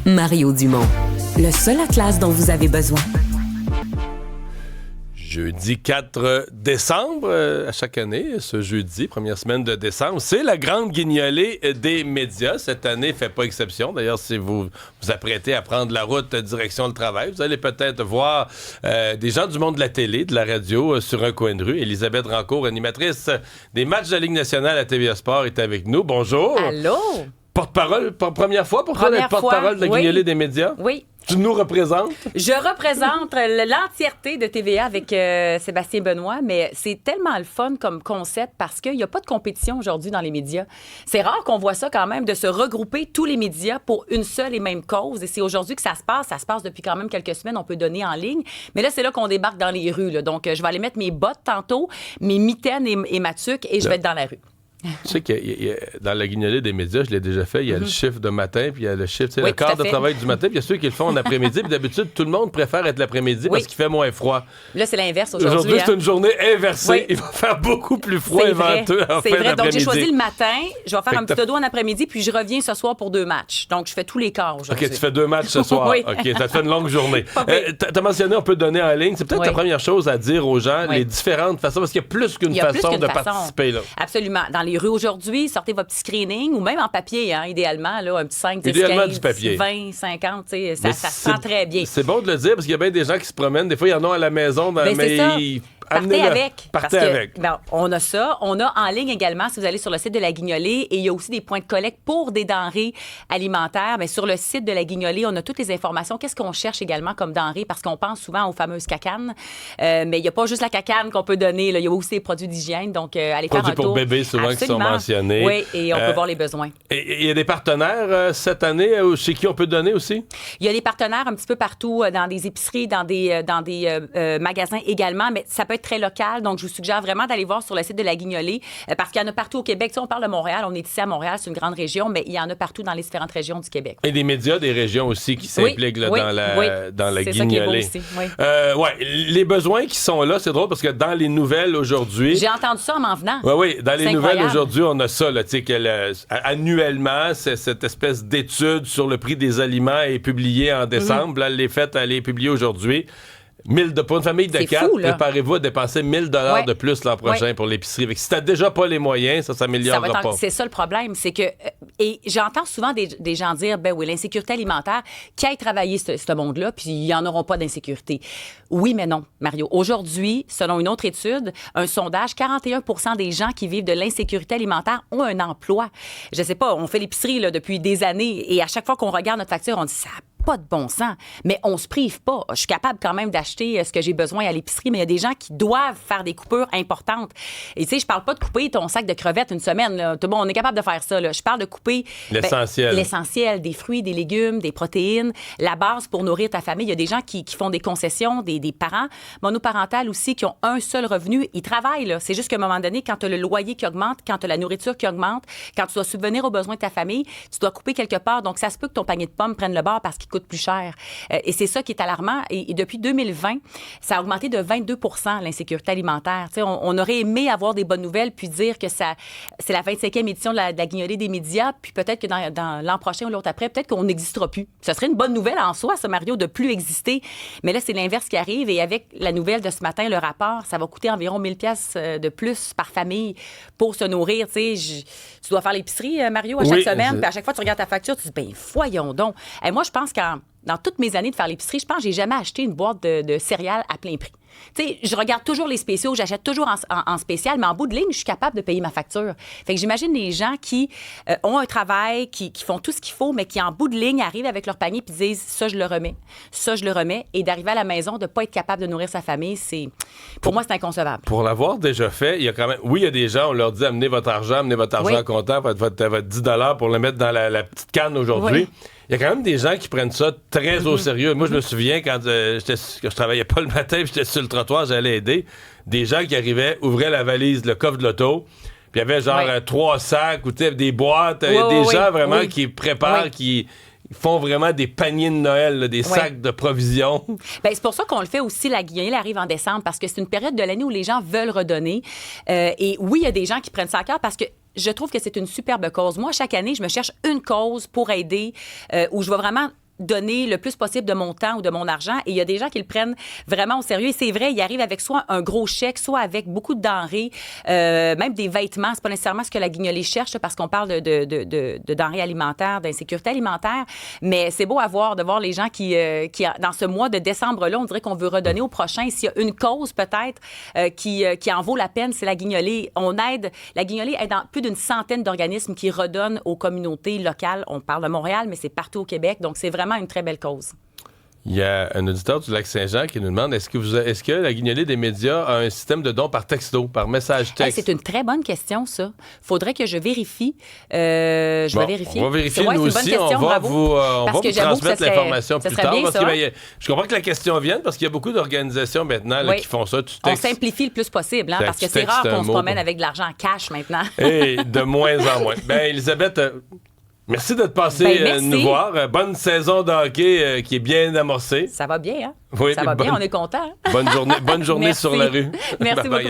Mario Dumont, le seul atlas dont vous avez besoin. Jeudi 4 décembre, à chaque année, ce jeudi, première semaine de décembre, c'est la grande guignolée des médias. Cette année ne fait pas exception. D'ailleurs, si vous vous apprêtez à prendre la route direction le travail, vous allez peut-être voir des gens du monde de la télé, de la radio, sur un coin de rue. Elisabeth Rancourt, animatrice des matchs de la Ligue nationale à TVA Sport, est avec nous. Bonjour. Allô? Porte-parole, première fois pour toi d'être porte-parole de la guignolée des médias? Oui. Tu nous représentes? Je représente l'entièreté de TVA avec Sébastien Benoît, mais c'est tellement le fun comme concept parce qu'il n'y a pas de compétition aujourd'hui dans les médias. C'est rare qu'on voit ça quand même, de se regrouper tous les médias pour une seule et même cause. Et c'est aujourd'hui que ça se passe. Ça se passe depuis quand même quelques semaines. On peut donner en ligne. Mais là, c'est là qu'on débarque dans les rues. Là. Donc, je vais aller mettre mes bottes tantôt, mes mitaines et ma tuque, et je vais être dans la rue. Tu sais que dans la guignolée des médias, je l'ai déjà fait, il y a le chiffre de matin, puis il y a le chiffre, le quart de travail du matin, puis il y a ceux qui le font en après-midi, puis d'habitude, tout le monde préfère être l'après-midi parce qu'il fait moins froid. Là, c'est l'inverse aujourd'hui. Aujourd'hui, c'est une journée inversée. Oui. Il va faire beaucoup plus froid et venteux en fin d'après-midi. Donc, j'ai choisi le matin, je vais faire un petit dodo en après-midi, puis je reviens ce soir pour 2 matchs. Donc, je fais tous les quarts aujourd'hui. OK, tu fais 2 matchs ce soir. Oui. OK, ça te fait une longue journée. T'as mentionné, on peut donner en ligne. C'est peut-être la première chose à dire aux gens, les différentes façons, parce qu'il y a plus qu'une façon de participer. Là. Absolument. Dans les rues aujourd'hui, sortez votre petit screening ou même en papier, hein, idéalement, là, un petit 5, 10, idéalement 15, du papier. 20, 50, ça se sent très bien. C'est bon de le dire parce qu'il y a bien des gens qui se promènent. Des fois, il y en a à la maison, mais partez avec. Partez avec. Ben, on a ça. On a en ligne également, si vous allez sur le site de la Guignolée, et il y a aussi des points de collecte pour des denrées alimentaires. Mais sur le site de la Guignolée, on a toutes les informations. Qu'est-ce qu'on cherche également comme denrées? Parce qu'on pense souvent aux fameuses cacanes. Mais il n'y a pas juste la cacane qu'on peut donner. Là. Il y a aussi des produits d'hygiène. Donc, allez faire un tour. Produits pour bébés, souvent, qui sont mentionnés. Oui, et on peut voir les besoins. Et il y a des partenaires cette année chez qui on peut donner aussi? Il y a des partenaires un petit peu partout, dans des épiceries, dans des magasins également. Mais ça peut être très local. Donc, je vous suggère vraiment d'aller voir sur le site de la Guignolée parce qu'il y en a partout au Québec. Tu sais, on parle de Montréal. On est ici à Montréal. C'est une grande région, mais il y en a partout dans les différentes régions du Québec. Et des médias des régions aussi qui s'impliquent dans la Guignolée. C'est ça qui est beau aussi. Les besoins qui sont là, c'est drôle parce que dans les nouvelles aujourd'hui... J'ai entendu ça en m'en venant. Oui, dans les nouvelles aujourd'hui, on a ça, là, tu sais, que annuellement, cette espèce d'étude sur le prix des aliments est publiée en décembre. Là, elle est publiée aujourd'hui. Pour une famille de 4, préparez-vous à dépenser 1 000 $ de plus l'an prochain pour l'épicerie. Fait que si t'as déjà pas les moyens, ça s'améliorera pas. C'est ça le problème, c'est que... Et j'entends souvent des gens dire, ben oui, l'insécurité alimentaire, qui aille travailler ce monde-là, puis ils n'en auront pas d'insécurité. Oui, mais non, Mario. Aujourd'hui, selon une autre étude, un sondage, 41 % des gens qui vivent de l'insécurité alimentaire ont un emploi. Je sais pas, on fait l'épicerie là, depuis des années, et à chaque fois qu'on regarde notre facture, on dit ça pas de bon sens, mais on se prive pas. Je suis capable quand même d'acheter ce que j'ai besoin à l'épicerie, mais il y a des gens qui doivent faire des coupures importantes. Et tu sais, je parle pas de couper ton sac de crevettes une semaine. Là. Tout bon, on est capable de faire ça. Là. Je parle de couper l'essentiel, des fruits, des légumes, des protéines, la base pour nourrir ta famille. Il y a des gens qui font des concessions, des parents monoparentales aussi, qui ont un seul revenu. Ils travaillent. Là. C'est juste qu'à un moment donné, quand tu as le loyer qui augmente, quand tu as la nourriture qui augmente, quand tu dois subvenir aux besoins de ta famille, tu dois couper quelque part. Donc, ça se peut que ton panier de pommes prenne le bord parce qu'il coûte plus cher. Et c'est ça qui est alarmant. Et depuis 2020, ça a augmenté de 22 % l'insécurité alimentaire. T'sais, on aurait aimé avoir des bonnes nouvelles puis dire que c'est la 25e édition de la Guignolée des médias, puis peut-être que dans l'an prochain ou l'autre après, peut-être qu'on n'existera plus. Ce serait une bonne nouvelle en soi, ça, Mario, de plus exister. Mais là, c'est l'inverse qui arrive. Et avec la nouvelle de ce matin, le rapport, ça va coûter environ 1 000 $ de plus par famille pour se nourrir. Tu dois faire l'épicerie, Mario, à chaque semaine. Puis à chaque fois, tu regardes ta facture, tu te dis, ben voyons donc. Et moi, je pense dans toutes mes années de faire l'épicerie, je pense que j'ai jamais acheté une boîte de céréales à plein prix. Tu sais, je regarde toujours les spéciaux, j'achète toujours en spécial, mais en bout de ligne, je suis capable de payer ma facture. Fait que j'imagine les gens qui ont un travail, qui font tout ce qu'il faut, mais qui, en bout de ligne, arrivent avec leur panier puis disent « ça, je le remets », et d'arriver à la maison, de ne pas être capable de nourrir sa famille, pour moi, c'est inconcevable. Pour l'avoir déjà fait, il y a quand même... Oui, il y a des gens, on leur dit « amenez votre argent comptant, votre 10 $ pour le mettre dans la petite canne aujourd'hui ». Oui. Il y a quand même des gens qui prennent ça très au sérieux. Moi, je me souviens quand je travaillais pas le matin, puis j'étais sur le trottoir, j'allais aider. Des gens qui arrivaient, ouvraient la valise, le coffre de l'auto, puis il y avait genre 3 sacs ou des boîtes. Des gens vraiment qui préparent, qui font vraiment des paniers de Noël, là, des sacs de provisions. Bien, c'est pour ça qu'on le fait aussi. La Guignolée arrive en décembre parce que c'est une période de l'année où les gens veulent redonner. Et oui, il y a des gens qui prennent ça à cœur parce que je trouve que c'est une superbe cause. Moi, chaque année, je me cherche une cause pour aider où je vais vraiment donner le plus possible de mon temps ou de mon argent. Et il y a des gens qui le prennent vraiment au sérieux. Et c'est vrai, ils arrivent avec soit un gros chèque, soit avec beaucoup de denrées, même des vêtements. C'est pas nécessairement ce que la guignolée cherche, parce qu'on parle de denrées alimentaires, d'insécurité alimentaire. Mais c'est beau de voir les gens qui, dans ce mois de décembre-là, on dirait qu'on veut redonner au prochain. S'il y a une cause, peut-être, qui en vaut la peine, c'est la guignolée. La guignolée aide dans plus d'une centaine d'organismes qui redonnent aux communautés locales. On parle de Montréal, mais c'est partout au Québec. Donc, c'est vraiment une très belle cause. Il y a un auditeur du Lac-Saint-Jean qui nous demande est-ce que la guignolée des médias a un système de dons par texto, par message texte? C'est une très bonne question, ça. Faudrait que je vérifie. Je vais vérifier. On va vérifier, nous aussi. On va vous transmettre l'information plus tard. Je comprends que la question vienne parce qu'il y a beaucoup d'organisations maintenant qui font ça. On simplifie le plus possible, parce que c'est rare qu'on se promène avec de l'argent en cash maintenant. Et de moins en moins. Élisabeth... Merci d'être passée nous voir. Bonne saison de hockey qui est bien amorcée. Ça va bien, hein? Oui, ça va bien, on est content. Bonne journée sur la rue. Merci beaucoup.